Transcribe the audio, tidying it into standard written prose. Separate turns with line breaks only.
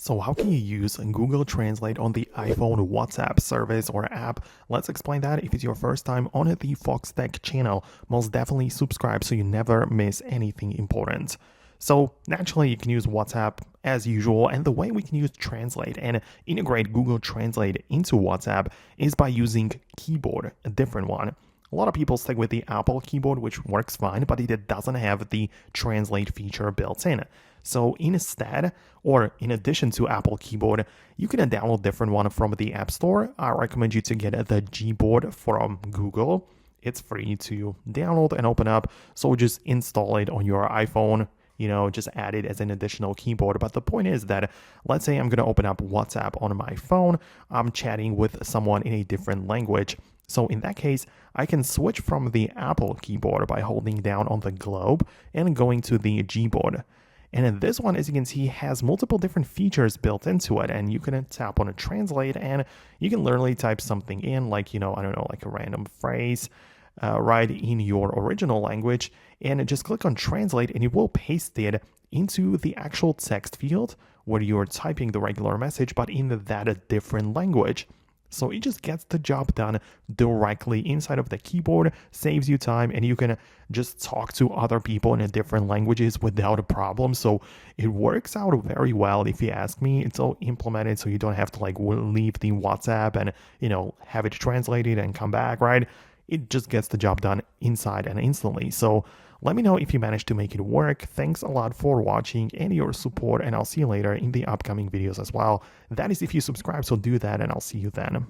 So how can you use Google Translate on the iPhone WhatsApp service or app? Let's explain that. If it's your first time on the Foxtecc channel, most definitely subscribe so you never miss anything important. So naturally you can use WhatsApp as usual, and the way we can use Translate and integrate Google Translate into WhatsApp is by using Gboard, a different one. A lot of people stick with the Apple keyboard, which works fine, but it doesn't have the translate feature built in. So instead, or in addition to Apple keyboard, you can download different one from the App Store. I recommend you to get the Gboard from Google. It's free to download and open up, so just install it on your iPhone. Just add it as an additional keyboard. But the point is that, let's say I'm going to open up WhatsApp on my phone. I'm chatting with someone in a different language. So in that case, I can switch from the Apple keyboard by holding down on the globe and going to the Gboard. And in this one, as you can see, has multiple different features built into it. And you can tap on a translate and you can literally type something in, like, like a random phrase, right in your original language, and just click on translate and it will paste it into the actual text field where you're typing the regular message, but in that different language. So it just gets the job done directly inside of the keyboard, saves you time, and you can just talk to other people in different languages without a problem. So it works out very well if you ask me. It's all implemented so you don't have to leave the WhatsApp and, have it translated and come back, right? It just gets the job done inside and instantly. So let me know if you managed to make it work. Thanks a lot for watching and your support, and I'll see you later in the upcoming videos as well. That is if you subscribe, so do that, and I'll see you then.